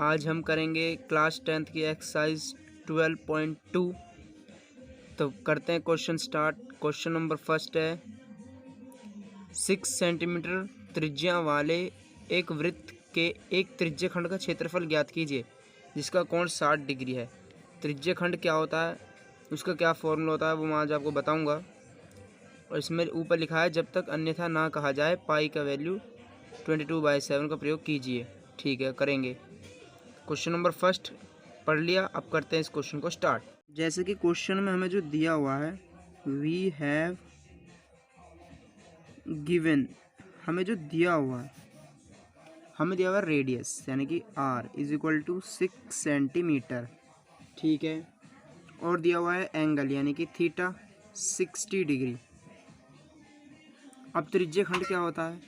आज हम करेंगे क्लास 10th की एक्सरसाइज 12.2। तो करते हैं question start. Question number first है 6 सेंटीमीटर त्रिज्या वाले एक वृत्त के एक त्रिज्यखंड का क्षेत्रफल ज्ञात कीजिए जिसका कोण 60 डिग्री है। त्रिज्यखंड क्या होता है, उसका क्या फॉर्मूला होता है वो मैं आज आपको बताऊंगा। और इसमें ऊपर लिखा है जब तक अन्यथा ना कहा जाए पाई का वैल्यू 22/7 का प्रयोग कीजिए। ठीक है, करेंगे। क्वेश्चन नंबर फर्स्ट पढ़ लिया, अब करते हैं इस क्वेश्चन को स्टार्ट। जैसे कि क्वेश्चन में हमें जो दिया हुआ है वी हैव गिवन, हमें जो दिया हुआ है हमें दिया हुआ है रेडियस यानी कि r is equal to 6 centimetre. ठीक है, और दिया हुआ है एंगल यानी कि थीटा 60 डिग्री। अब त्रिज्यखंड क्या होता है?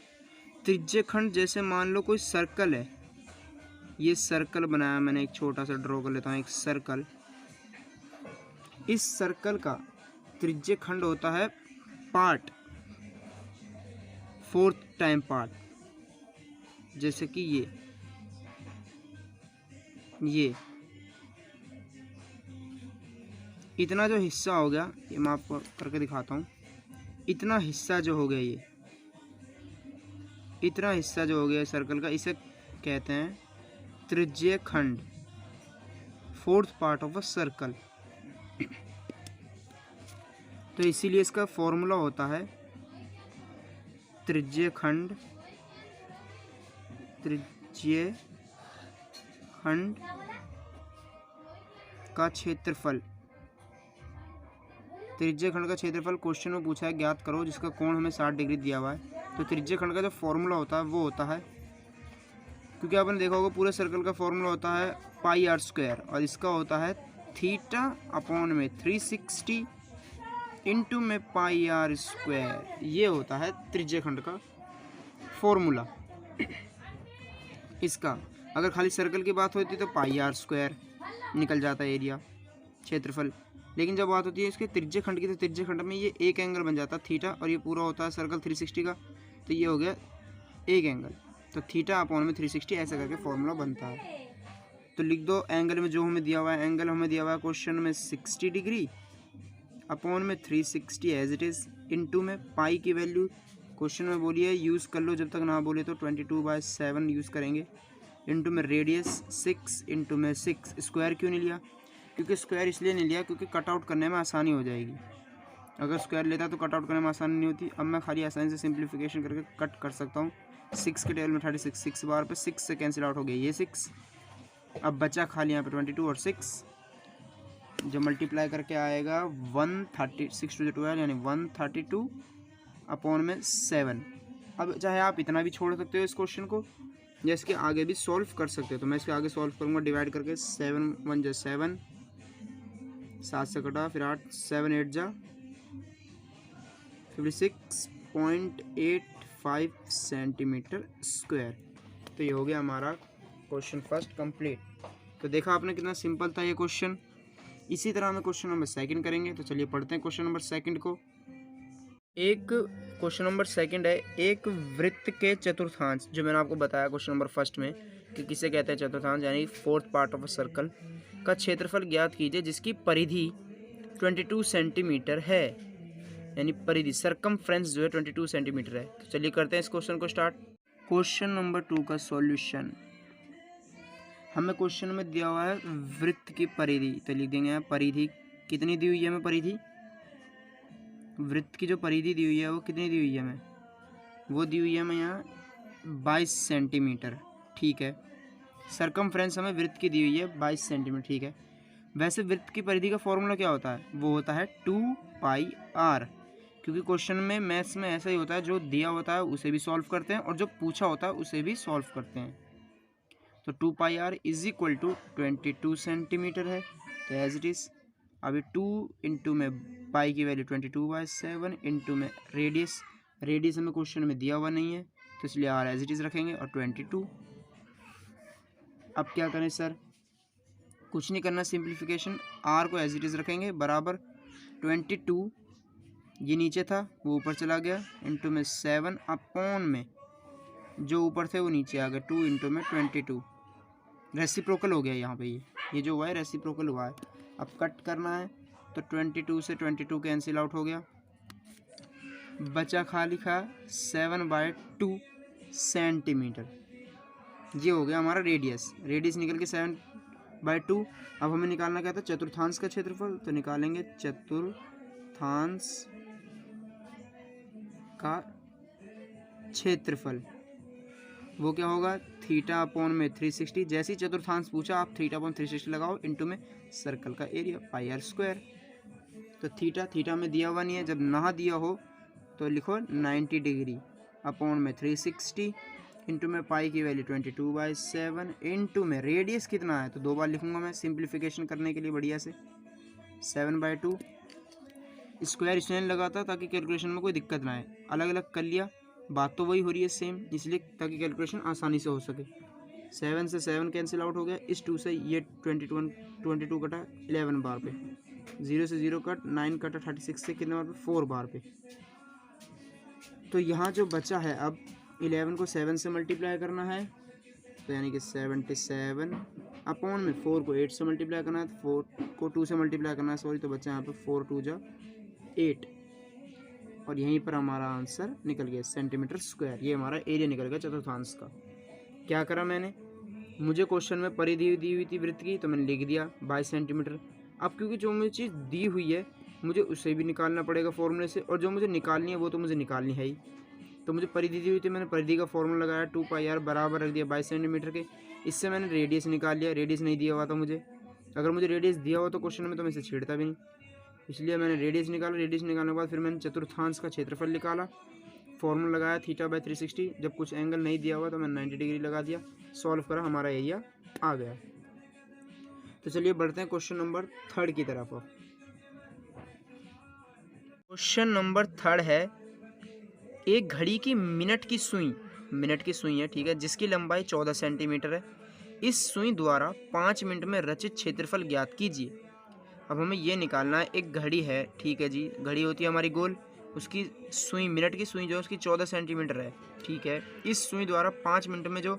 त्रिज्यखंड जैसे मान लो कोई सर्कल है, ये सर्कल बनाया मैंने, एक छोटा सा ड्रॉ कर लेता हूँ एक सर्कल। इस सर्कल का त्रिज्यखंड होता है पार्ट, 4th टाइम पार्ट। जैसे कि ये इतना जो हिस्सा हो गया, ये मैं आपको करके दिखाता हूँ। इतना हिस्सा जो हो गया, ये इतना हिस्सा जो हो गया सर्कल का, इसे कहते हैं त्रिज्यखंड, 4th part of a circle. तो इसीलिए इसका फॉर्मूला होता है त्रिज्यखंड का क्षेत्रफल। त्रिज्यखंड का क्षेत्रफल क्वेश्चन में पूछा है ज्ञात करो जिसका कोण हमें 60 डिग्री दिया हुआ है। तो त्रिज्यखंड का जो फॉर्मूला होता है वो होता है, क्योंकि आपने देखा होगा पूरे सर्कल का फॉर्मूला होता है पाई आर स्क्वायर, और इसका होता है थीटा अपॉन में 360 इंटू में पाई आर स्क्वायर। ये होता है त्रिज्यखंड का फॉर्मूला। इसका अगर खाली सर्कल की बात होती तो पाई आर स्क्वायर निकल जाता है एरिया, क्षेत्रफल। लेकिन जब बात होती है इसके त्रिज्यखंड की, तो त्रिज्यखंड में ये एक एंगल बन जाता है थीटा, और ये पूरा होता है सर्कल 360 का, तो ये हो गया एक एंगल। तो थीटा अपॉन में 360 ऐसा करके फॉर्मूला बनता है। तो लिख दो एंगल में जो हमें दिया हुआ है, एंगल हमें दिया हुआ है क्वेश्चन में 60 डिग्री अपॉन में 360 एज इट इज़, इनटू में पाई की वैल्यू क्वेश्चन में बोली है यूज़ कर लो, जब तक ना बोले तो 22/7 यूज़ करेंगे, इंटू में रेडियस 6 इंटू में 6। स्क्वायर क्यों नहीं लिया? क्योंकि स्क्वायर इसलिए नहीं लिया क्योंकि कट आउट करने में आसानी हो जाएगी। अगर स्क्वायर लेता तो कट आउट करने में आसानी नहीं होती। अब मैं खाली आसानी से सिंप्लीफिकेशन करके कट कर सकता हूँ। 6 के टेबल में 36, 6 बार पे 6 से कैंसिल आउट हो गया ये 6। अब बचा खाली यहाँ पे 22 और 6, जो मल्टीप्लाई करके आएगा 136 टू 12 यानी 132 अपॉन में 7। अब चाहे आप इतना भी छोड़ सकते हो इस क्वेश्चन को, या इसके आगे भी सॉल्व कर सकते हो। तो मैं इसके आगे सॉल्व करूँगा डिवाइड करके। 7 1 जा 7, 7 से कटा, फिर 8, 7 8 जा 56.85 सेंटीमीटर स्क्वायर। तो ये हो गया हमारा क्वेश्चन फर्स्ट कंप्लीट। तो देखा आपने कितना सिंपल था ये क्वेश्चन। इसी तरह हमें क्वेश्चन नंबर सेकंड करेंगे। तो चलिए पढ़ते हैं क्वेश्चन नंबर सेकंड को। एक क्वेश्चन नंबर सेकंड है, एक वृत्त के चतुर्थांश, जो मैंने आपको बताया क्वेश्चन नंबर फर्स्ट में कि किसे कहते हैं चतुर्थांश, यानी 4th part of a circle का क्षेत्रफल ज्ञात कीजिए जिसकी परिधि 22 सेंटीमीटर है। यानी परिधि, सरकमफ्रेंस जो है 22 सेंटीमीटर है। तो चलिए करते हैं इस क्वेश्चन को स्टार्ट। क्वेश्चन नंबर 2 का सॉल्यूशन। हमें क्वेश्चन में दिया हुआ है वृत्त की परिधि, तो लिख देंगे यहाँ परिधि कितनी दी हुई है हमें। परिधि, वृत्त की जो परिधि दी हुई है वो कितनी दी हुई है हमें, वो दी हुई है हमें यहाँ 22 सेंटीमीटर। ठीक है, सरकमफ्रेंस हमें वृत्त की दी हुई है 22 सेंटीमीटर। ठीक है, वैसे वृत्त की परिधि का फॉर्मूला क्या होता है? वो होता है 2πr, क्योंकि क्वेश्चन में मैथ्स में ऐसा ही होता है, जो दिया होता है उसे भी सॉल्व करते हैं और जो पूछा होता है उसे भी सॉल्व करते हैं। तो 2πr is equal to 22 centimetre है, तो एज इट इज़। अभी 2 इंटू में पाई की वैल्यू 22/7 इंटू में रेडियस, रेडियस हमें क्वेश्चन में दिया हुआ नहीं है तो इसलिए आर एज इट इज़ रखेंगे, और 22। अब क्या करें सर? कुछ नहीं करना, सिंप्लीफिकेशन। आर को एज इट इज़ रखेंगे बराबर 22, ये नीचे था वो ऊपर चला गया, इंटू में 7 अपॉन में जो ऊपर थे वो नीचे आ गए, 2 इंटू में 22। रेसिप्रोकल हो गया यहाँ पे, ये जो हुआ है रेसिप्रोकल हुआ है। अब कट करना है तो 22 से 22 कैंसिल आउट हो गया, बचा खाली खा 7/2 सेंटीमीटर। ये हो गया हमारा रेडियस, रेडियस निकल के 7/2। अब हमें निकालना क्या था, चतुर्थांश का क्षेत्रफल, तो निकालेंगे चतुर्थांश का क्षेत्रफल, वो क्या होगा θ/360। जैसे ही चतुर्थांश पूछा आप θ/360 लगाओ, इनटू में सर्कल का एरिया πr²। तो थीटा में दिया हुआ नहीं है, जब ना दिया हो तो लिखो 90 डिग्री अपॉन में 360 इंटू में पाई की वैल्यू 22/7 इंटू में रेडियस कितना है, तो 2 बार लिखूंगा मैं सिंप्लीफिकेशन करने के लिए बढ़िया से। 7/2 स्क्वायर इसलिए लगा था ताकि कैलकुलेशन में कोई दिक्कत ना आए, अलग अलग कर लिया, बात तो वही हो रही है सेम, इसलिए ताकि कैलकुलेशन आसानी से हो सके। 7 से 7 कैंसिल आउट हो गया, इस 2 से ये 22 कटा 11 बार पे, 0 से 0 कट, 9 कटा 36 से कितने बार पे, 4 बार पे। तो यहाँ जो बचा है अब 11 को 7 से मल्टीप्लाई करना है, तो यानी कि 77 अपॉन में 4 को 8 से मल्टीप्लाई करना है, तो 4 को 2 से मल्टीप्लाई करना है, सॉरी, तो बचा यहाँ पे 4 2 जा 8, और यहीं पर हमारा आंसर निकल गया सेंटीमीटर स्क्वायर। ये हमारा एरिया निकल गया चतुर्थांश का। क्या करा मैंने, मुझे क्वेश्चन में परिधि दी हुई थी वृत्त की, तो मैंने लिख दिया 22 सेंटीमीटर। अब क्योंकि जो मुझे चीज़ दी हुई है मुझे उसे भी निकालना पड़ेगा फॉर्मूले से, और जो मुझे निकालनी है वो तो मुझे निकालनी है ही। तो मुझे परिधि दी हुई थी, मैंने परिधि का फॉर्मूला लगाया 2πr बराबर रख दिया 22 सेंटीमीटर के। इससे मैंने रेडियस निकाल लिया, रेडियस नहीं दिया हुआ था मुझे, अगर मुझे रेडियस दिया हुआ तो क्वेश्चन में तो मैं इसे छेड़ता भी नहीं, इसलिए मैंने रेडियस निकाला। रेडियस निकालने के बाद फिर मैंने चतुर्थांश का क्षेत्रफल निकाला, फॉर्मूला लगाया θ/360। जब कुछ एंगल नहीं दिया हुआ तो मैंने 90 डिग्री लगा दिया, सॉल्व करा, हमारा एरिया आ गया। तो चलिए बढ़ते हैं क्वेश्चन नंबर 3 की तरफ। क्वेश्चन नंबर 3 है, एक घड़ी की मिनट की सुई है, ठीक है, जिसकी लंबाई 14 सेंटीमीटर है। इस सुई द्वारा 5 मिनट में रचित क्षेत्रफल ज्ञात कीजिए। अब हमें ये निकालना है, एक घड़ी है, ठीक है जी, घड़ी होती है हमारी गोल, उसकी सुई, मिनट की सुई जो है उसकी 14 सेंटीमीटर है, ठीक है। इस सुई द्वारा 5 मिनट में जो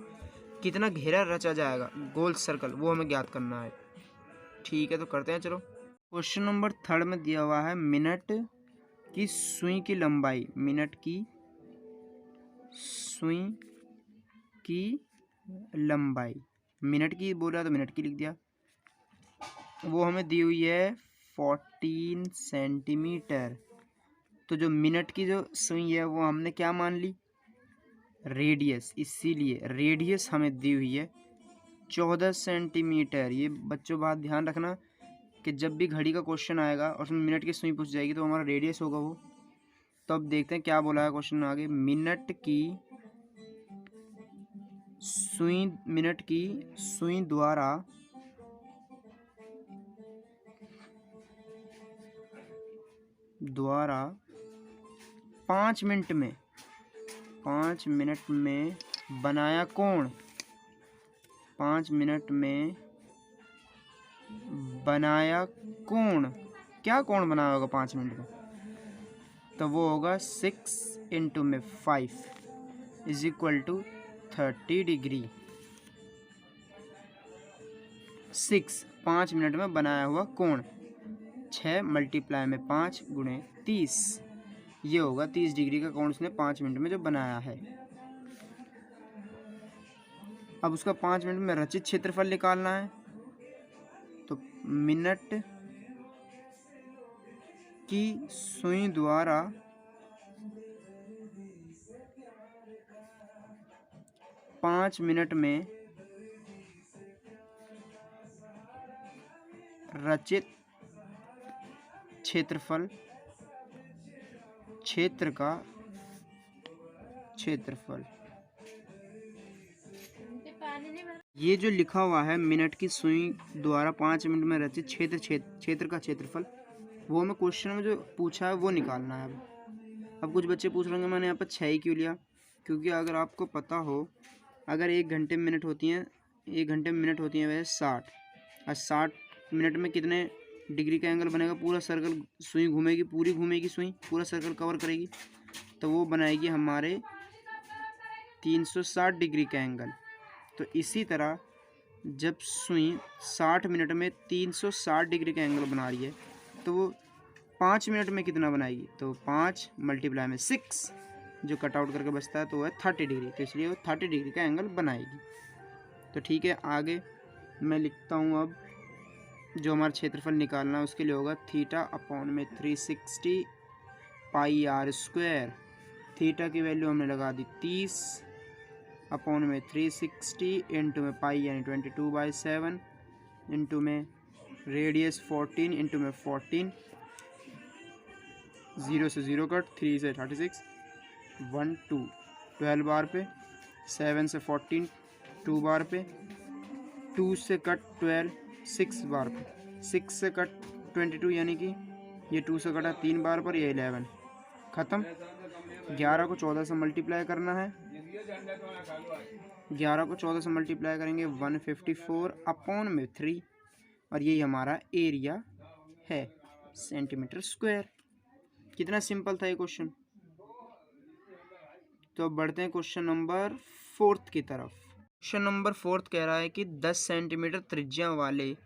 कितना घेरा रचा जाएगा गोल सर्कल, वो हमें ज्ञात करना है, ठीक है। तो करते हैं, चलो। क्वेश्चन नंबर 3 में दिया हुआ है मिनट की सुई की लंबाई, मिनट की सुई की लंबाई, मिनट की बोला तो मिनट की लिख दिया, वो हमें दी हुई है 14 सेंटीमीटर। तो जो मिनट की जो सुई है वो हमने क्या मान ली, रेडियस, इसीलिए रेडियस हमें दी हुई है 14 सेंटीमीटर। ये बच्चों बात ध्यान रखना कि जब भी घड़ी का क्वेश्चन आएगा और उसमें मिनट की सुई पूछ जाएगी तो हमारा रेडियस होगा वो। तो अब देखते हैं क्या बोला है क्वेश्चन में आगे, मिनट की सुई द्वारा 5 मिनट में बनाया कोण, 5 मिनट में बनाया कोण, क्या कोण बनाया होगा 5 मिनट में, तो वो होगा 6 इंटू में 5 is equal to 30 degree. 6 5 minute में बनाया हुआ कोण, 6 मल्टीप्लाई में 5 गुणे 30, ये होगा 30 डिग्री का कोण उसने 5 मिनट में जो बनाया है। अब उसका 5 मिनट में रचित क्षेत्रफल निकालना है, तो मिनट की सुई द्वारा 5 मिनट में रचित क्षेत्रफल, क्षेत्र का क्षेत्रफल, ये जो लिखा हुआ है मिनट की सुई द्वारा 5 मिनट में रचित क्षेत्र का क्षेत्रफल, वो हमें क्वेश्चन में जो पूछा है वो निकालना है। अब कुछ बच्चे पूछ रहे हैं मैंने यहाँ पर 6 ही क्यों लिया, क्योंकि अगर आपको पता हो, अगर 1 घंटे में मिनट होती हैं, 1 घंटे में मिनट होती हैं वैसे 60, और 60 मिनट में कितने डिग्री का एंगल बनेगा, पूरा सर्कल सुई घूमेगी, पूरी घूमेगी सुई, पूरा सर्कल कवर करेगी, तो वो बनाएगी हमारे 360 डिग्री का एंगल। तो इसी तरह जब सुई 60 मिनट में 360 डिग्री का एंगल बना रही है तो वो 5 मिनट में कितना बनाएगी? तो 5 मल्टीप्लाई में 6 जो कट आउट करके बचता है तो वो है 30 डिग्री, तो इसलिए वो 30 डिग्री का एंगल बनाएगी। तो ठीक है, आगे मैं लिखता हूँ अब जो हमारा क्षेत्रफल निकालना है उसके लिए होगा थीटा अपॉन में 360 पाई आर स्क्वायर। थीटा की वैल्यू हमने लगा दी 30 अपॉन में 360 इंटू में पाई यानी 22/7 इंटू में रेडियस 14 इंटू में 14, 0 से 0 कट, 3 से 36, 1 2 12 बार पे, 7 से 14 2 बार पे, 2 से कट 12 6 बार पे, 6 से कट 22 यानी कि ये 2 से कटा 3 बार पर, ये 11 ख़त्म। 11 को 14 से मल्टीप्लाई करना है, 11 को 14 से मल्टीप्लाई करेंगे 154 अपॉन में 3 और यही हमारा एरिया है सेंटीमीटर स्क्वायर। कितना सिंपल था ये क्वेश्चन। तो अब बढ़ते हैं क्वेश्चन नंबर 4 की तरफ। क्वेश्चन नंबर 4 कह रहा है कि 10 सेंटीमीटर त्रिज्या वाले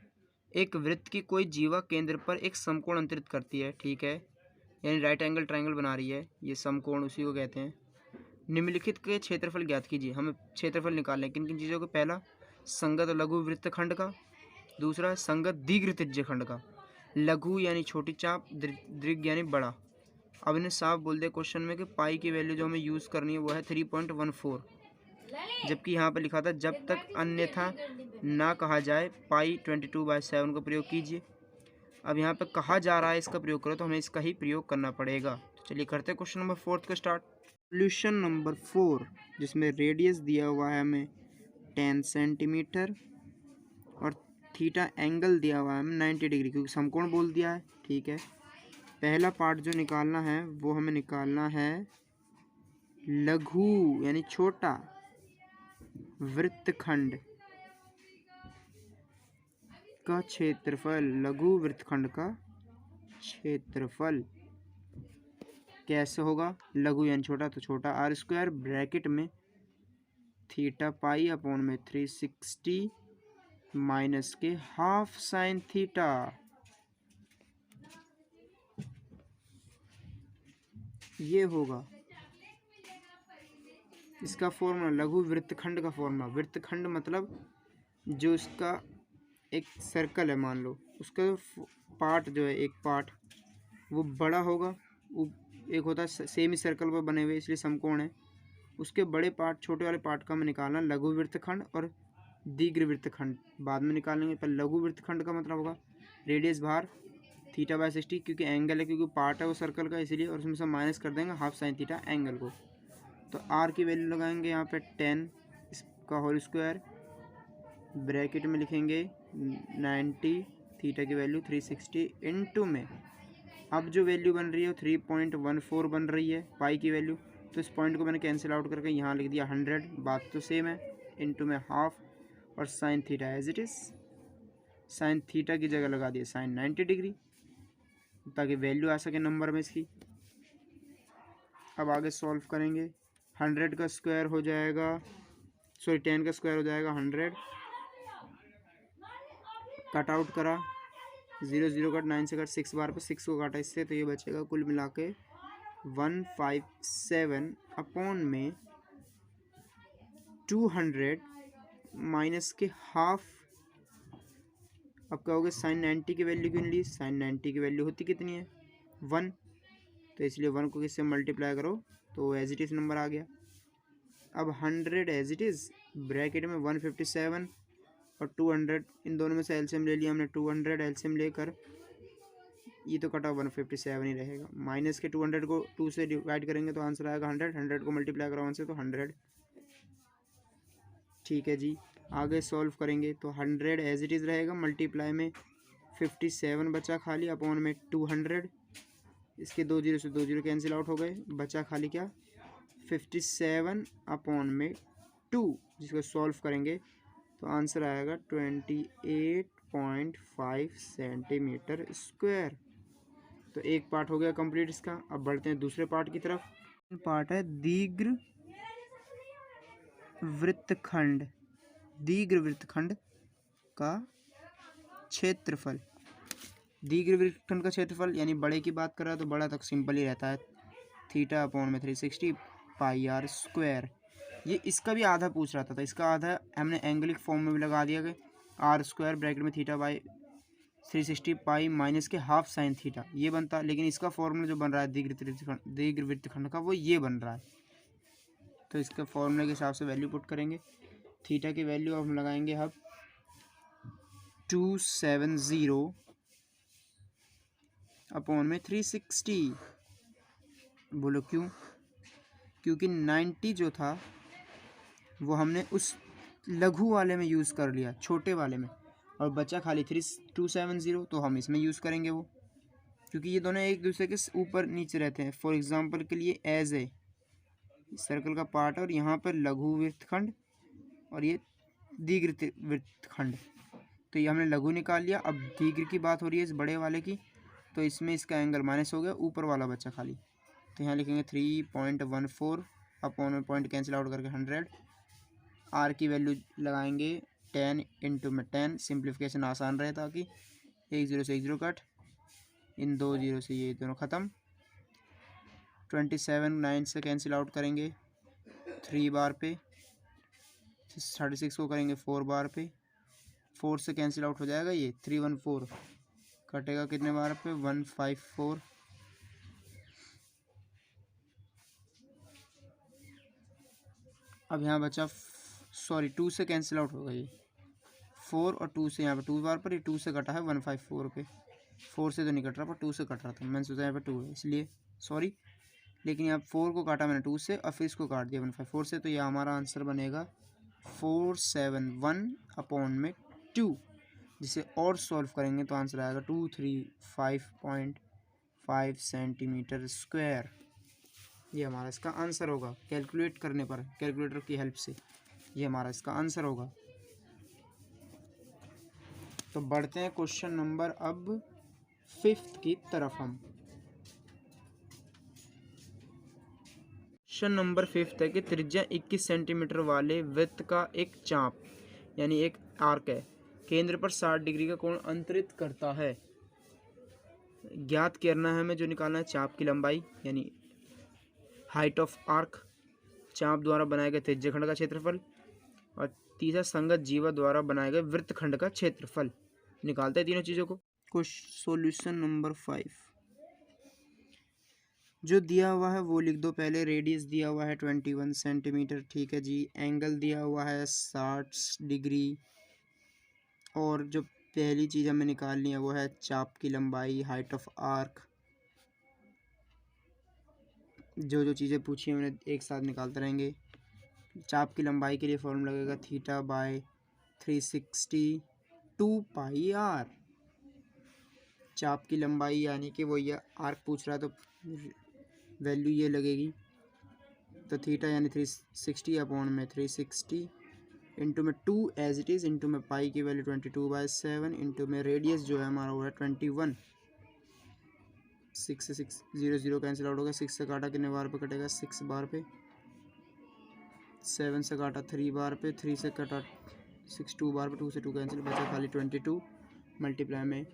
एक वृत्त की कोई जीवा केंद्र पर एक समकोण अंतरित करती है, ठीक है, यानी राइट एंगल ट्रायंगल बना रही है, ये समकोण उसी को कहते हैं। निम्नलिखित के क्षेत्रफल ज्ञात कीजिए। हमें क्षेत्रफल निकालना है किन किन चीज़ों को? पहला संगत लघु वृत्तखंड का, दूसरा संगत दीर्घ त्रिज्यखंड का। लघु यानी छोटी चाप, दीर्घ यानी बड़ा। अब इन्हें साफ बोल दिया क्वेश्चन में कि पाई की वैल्यू जो हमें यूज़ करनी है वो है 3.14, जबकि यहाँ पर लिखा था जब तक अन्यथा ना कहा जाए पाई 22/7 का प्रयोग कीजिए। अब यहाँ पे कहा जा रहा है इसका प्रयोग करो तो हमें इसका ही प्रयोग करना पड़ेगा। तो चलिए करते हैं क्वेश्चन नंबर 4 का स्टार्ट। सोल्यूशन नंबर 4 जिसमें रेडियस दिया हुआ है हमें 10 सेंटीमीटर और थीटा एंगल दिया हुआ है हमें 90 डिग्री, क्योंकि समकोण बोल दिया है, ठीक है। पहला पार्ट जो निकालना है वो हमें निकालना है लघु यानी छोटा वृत्तखंड का क्षेत्रफल। लघु वृत्तखंड का क्षेत्रफल कैसे होगा? लघु यानी छोटा तो छोटा आर स्क्वायर ब्रैकेट में थीटा पाई अपॉन में 360 माइनस के हाफ साइन थीटा। ये होगा इसका फॉर्मूला, लघु वृत्तखंड का फॉर्मूला। वृत्तखंड मतलब जो इसका एक सर्कल है, मान लो उसका पार्ट जो है एक पार्ट वो बड़ा होगा, वो एक होता है सेमी सर्कल पर बने हुए इसलिए समकोण है, उसके बड़े पार्ट छोटे वाले पार्ट का हमें निकालना लघु वृत्तखंड और दीर्घ वृत्तखंड बाद में निकालेंगे। पर लघु वृत्तखंड का मतलब होगा रेडियस बाहर θ/60, क्योंकि एंगल है, क्योंकि पार्ट है वो सर्कल का इसलिए, और उसमें से माइनस कर देंगे हाफ साइन थीटा एंगल को। तो आर की वैल्यू लगाएंगे यहाँ पे 10 इसका होल स्क्वायर ब्रैकेट में लिखेंगे 90, थीटा की वैल्यू 360 इंटू में अब जो वैल्यू बन रही है वो 3.14 बन रही है पाई की वैल्यू। तो इस पॉइंट को मैंने कैंसिल आउट करके यहाँ लिख दिया 100, बात तो सेम है, इंटू में हाफ और sine theta as it is. Sine theta की जगह लगा दिया साइन 90 डिग्री ताकि वैल्यू आ सके नंबर में इसकी। अब आगे सॉल्व करेंगे। 100 का स्क्वायर हो जाएगा, सॉरी 10 का स्क्वायर हो जाएगा 100, कट आउट करा 0 0 कट, 9 से कट 6 बार पर 6 को काटा इससे, तो ये बचेगा कुल मिला के 157 अपॉन में 200 माइनस के हाफ। अब कहोगे साइन 90 की वैल्यू क्यों ली? साइन 90 की वैल्यू होती कितनी है? 1, तो इसलिए 1 को किससे मल्टीप्लाई करो तो एज इट इज़ नंबर आ गया। अब 100 एज इट इज़ ब्रैकेट में 157 और 200, इन दोनों में से एलसीएम ले लिया हमने, 200 एलसीएम लेकर ये तो कटा 157 ही रहेगा, माइनस के 200 को 2 से डिवाइड करेंगे तो आंसर आएगा 100, 100 को मल्टीप्लाई करो 1 से तो 100। ठीक है जी, आगे सॉल्व करेंगे तो 100 एज इट इज़ रहेगा, मल्टीप्लाई में 57 बचा खाली अपॉन में 200, इसके 2 जीरो से 2 जीरो कैंसिल आउट हो गए, बचा खाली क्या 57 अपॉन में 2, जिसको सॉल्व करेंगे तो आंसर आएगा 28.5 सेंटीमीटर स्क्वायर। तो एक पार्ट हो गया कंप्लीट इसका। अब बढ़ते हैं दूसरे पार्ट की तरफ। पार्ट है दीर्घ वृत्तखंड। दीर्घ वृत्तखंड का क्षेत्रफल। दीर्घवृत्तखंड का क्षेत्रफल यानी बड़े की बात कर रहा है तो बड़ा तक सिंपल ही रहता है, थीटा अपॉन में 360 पाई आर स्क्वायर। ये इसका भी आधा पूछ रहा था, तो इसका आधा हमने एंगलिक फॉर्म में भी लगा दिया कि आर स्क्वायर ब्रैकेट में थीटा बाई 360 पाई माइनस के हाफ साइन थीटा, ये बनता। लेकिन इसका फॉर्मूला जो बन रहा है दीर्घवृत्तखंड का वो ये बन रहा है, तो इसके फॉर्मूले के हिसाब से वैल्यू पुट करेंगे। थीटा की वैल्यू हम लगाएंगे अब 270 अपॉन में 360। बोलो क्यों? क्योंकि 90 जो था वो हमने उस लघु वाले में यूज़ कर लिया, छोटे वाले में, और बचा खाली 270, तो हम इसमें यूज़ करेंगे वो, क्योंकि ये दोनों एक दूसरे के ऊपर नीचे रहते हैं। फॉर एग्जांपल के लिए एज ए सर्कल का पार्ट है और यहाँ पर लघु वृत्तखंड और ये दीर्घ वृत्तखंड, तो ये हमने लघु निकाल लिया। अब दीर्घ की बात हो रही है इस बड़े वाले की, तो इसमें इसका एंगल माइनस हो गया, ऊपर वाला बचा खाली, तो यहाँ लिखेंगे 3.14 अपॉन में पॉइंट कैंसिल आउट करके 100। आर की वैल्यू लगाएंगे 10 इंटू में 10, सिंप्लीफिकेशन आसान रहे ताकि 1 0 से 1 0 कट, इन 2 0 से ये दोनों ख़त्म। 27 9 से कैंसिल आउट करेंगे 3 बार पे, 36 को करेंगे 4 बार पे, 4 से कैंसिल आउट हो जाएगा, ये 314 कटेगा कितने बार पे 154। अब यहाँ बचा 2 से कैंसिल आउट होगा ये 4 और 2 से यहाँ पे 2 बार पर, ये 2 से कटा है 154 पे, 4 से तो नहीं कट रहा पर 2 से कट रहा था, मैंने सोचा यहाँ पे 2 है इसलिए सॉरी। लेकिन यहाँ 4 को काटा मैंने 2 से और फिर इसको काट दिया 154 से, तो ये हमारा आंसर बनेगा 471 अपॉन में 2, जिसे और सॉल्व करेंगे तो आंसर आएगा 235.5 सेंटीमीटर स्क्वायर। ये हमारा इसका आंसर होगा, कैलकुलेट करने पर कैलकुलेटर की हेल्प से ये हमारा इसका आंसर होगा। तो बढ़ते हैं क्वेश्चन नंबर अब 5th की तरफ हम। क्वेश्चन नंबर 5th है कि त्रिज्या 21 सेंटीमीटर वाले वृत्त का एक चाप यानी एक आर्क है, केंद्र पर 60 डिग्री का कोण अंतरित करता है। ज्ञात करना है हमें, जो निकालना है चाप की लंबाई यानी हाइट ऑफ आर्क, चाप द्वारा बनाए गए त्रिज्याखंड का क्षेत्रफल, और तीसरा संगत जीवा द्वारा बनाए गए वृत्तखंड का क्षेत्रफल। निकालते हैं तीनों चीज़ों को। सॉल्यूशन नंबर 5 जो दिया हुआ है वो लिख दो पहले। रेडियस दिया हुआ है 21 सेंटीमीटर, ठीक है जी। एंगल दिया हुआ है 60 डिग्री, और जो पहली चीज़ हमें निकालनी है वो है चाप की लंबाई, हाइट ऑफ आर्क। जो चीज़ें पूछी हैं उन्हें एक साथ निकालते रहेंगे। चाप की लंबाई के लिए फॉर्मूला लगेगा थीटा बाय 360 2 पाई आर। चाप की लंबाई यानी कि वो ये आर्क पूछ रहा है तो वैल्यू ये लगेगी, तो थीटा यानी 360 अपॉन में 360 इंटू में 2 एज इट इज़, इंटू में पाई की वैल्यू 22/7, इंटू में रेडियस जो है हमारा वो है 21। 6 से 6 0 0 कैंसिल आउट होगा, 6 से काटा कितने बार पे कटेगा 6 बार पे, 7 से काटा 3 बार पे, 3 से काटा 6 2 बार पे, 2 से 2 कैंसिल, बचा खाली 22 मल्टीप्लाई में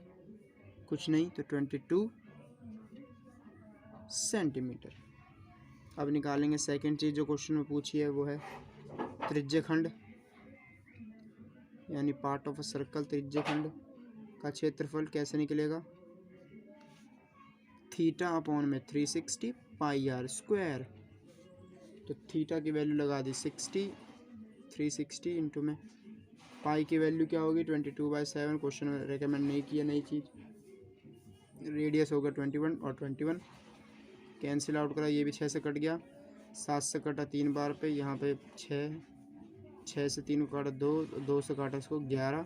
कुछ नहीं तो 22 सेंटीमीटर। अब निकालेंगे सेकंड चीज़ जो क्वेश्चन में पूछी है, वो है त्रिज्याखंड यानी पार्ट ऑफ अ सर्कल, त्रिज्याखंड का क्षेत्रफल कैसे निकलेगा। थीटा अपॉन में 360 पाई आर स्क्वायर, तो थीटा की वैल्यू लगा दी 60, 360 इंटू में पाई की वैल्यू क्या होगी 22/7, क्वेश्चन में रेकमेंड नहीं किया नई चीज़। रेडियस होगा 21 और 21 कैंसिल आउट करा, ये भी 6 से कट गया, 7 से कटा 3 बार पे, यहाँ पे 6 से 3 को काटा 2 से काटा इसको 11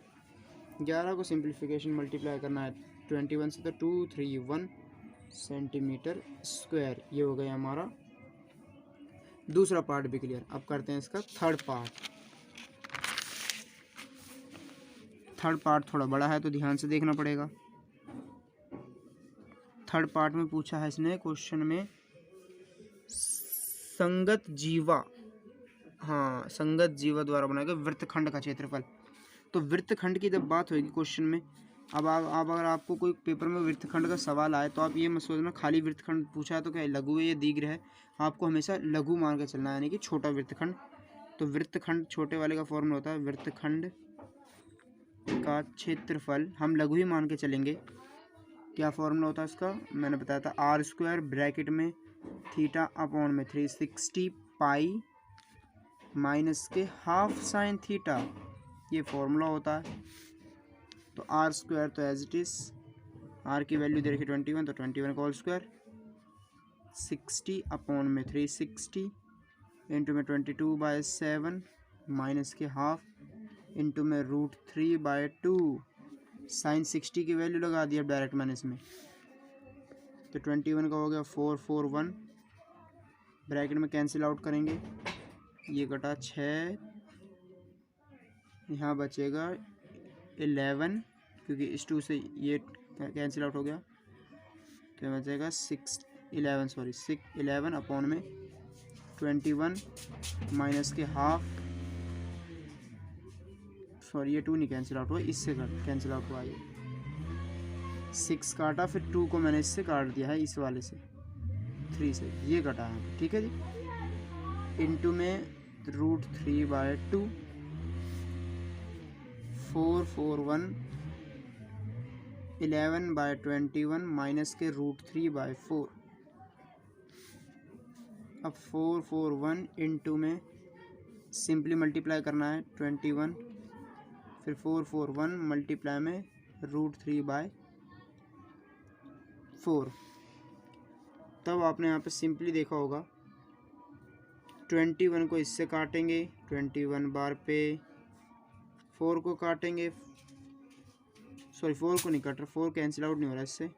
को सिंप्लीफिकेशन मल्टीप्लाई करना है 21 से, तो 231 सेंटीमीटर स्क्वायर। ये हो गया हमारा दूसरा पार्ट भी क्लियर। अब करते हैं इसका थर्ड पार्ट। थर्ड पार्ट थोड़ा बड़ा है तो ध्यान से देखना पड़ेगा। थर्ड पार्ट में पूछा है इसने क्वेश्चन में संगत जीवा द्वारा बनाया गया वृत्तखंड का क्षेत्रफल। तो वृत्तखंड की जब बात होगी क्वेश्चन में, अब आप अगर आपको कोई पेपर में वृत्तखंड का सवाल आए तो आप ये मत सोचना खाली वृत्तखंड पूछा है तो क्या लघु है या दीर्घ है, आपको हमेशा लघु मान के चलना है, यानी कि छोटा वृत्तखंड। तो वृत्तखंड छोटे वाले का फॉर्मूला होता है वृत्तखंड का क्षेत्रफल, हम लघु ही मान के चलेंगे। क्या फॉर्मूला होता है इसका, मैंने बताया था आर स्क्वायर ब्रैकेट में थीटा अपॉन में 360 पाई माइनस के हाफ साइन थीटा, ये फॉर्मूला होता है। तो आर स्क्वायर तो एज इट इज़, आर की वैल्यू दे रखी 21, तो 21 का होल स्क्वायर 60 अपॉन में 360 इंटू में 22/7 माइनस के हाफ इंटू में √3/2, साइन 60 की वैल्यू लगा दिया डायरेक्ट मैंने इसमें। तो 21 का हो गया 441, ब्रैकेट में कैंसिल आउट करेंगे, ये कटा 6, यहाँ बचेगा 11 क्योंकि इस 2 से ये कैंसिल आउट हो गया, तो बचेगा 11 अपॉन में 21 माइनस के हाफ, सॉरी ये 2 नहीं कैंसिल आउट हुआ, इससे कैंसिल आउट हुआ, ये 6 काटा, फिर 2 को मैंने इससे काट दिया है, इस वाले से 3 से, ये कटा है, ठीक है जी। इंटू में √3/2, 441 11/21 माइनस के √3/4। अब 441 इंटू में सिंपली मल्टीप्लाई करना है 21, फिर 441 मल्टीप्लाई में √3/4। तब आपने यहाँ पे सिंपली देखा होगा 21 को इससे काटेंगे, 21 बार पे 4 को काटेंगे, सॉरी 4 को नहीं काट रहा, 4 कैंसिल आउट नहीं हो रहा इससे,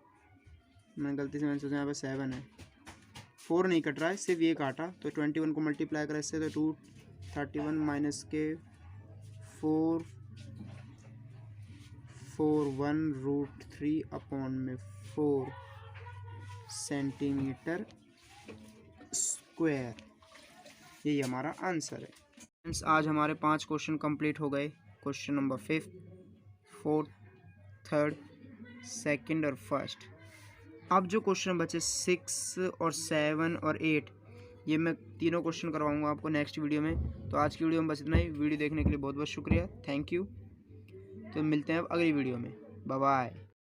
मैंने गलती से मैंने सोचा यहाँ पे 7 है, 4 नहीं कट रहा है, सिर्फ ये काटा। तो 21 को मल्टीप्लाई करा इससे, तो 231 माइनस के 441 √3 अपॉन में 4 सेंटीमीटर स्क्वायर, यही हमारा आंसर है। फ्रेंड्स आज हमारे 5 क्वेश्चन कंप्लीट हो गए। क्वेश्चन नंबर 5, 4, 3, 2 और 1। अब जो क्वेश्चन बचे 6 और 7 और 8, ये मैं तीनों क्वेश्चन करवाऊंगा आपको नेक्स्ट वीडियो में। तो आज की वीडियो में बस इतना ही। वीडियो देखने के लिए बहुत बहुत शुक्रिया, थैंक यू। तो मिलते हैं अब अगली वीडियो में, बाय बाय।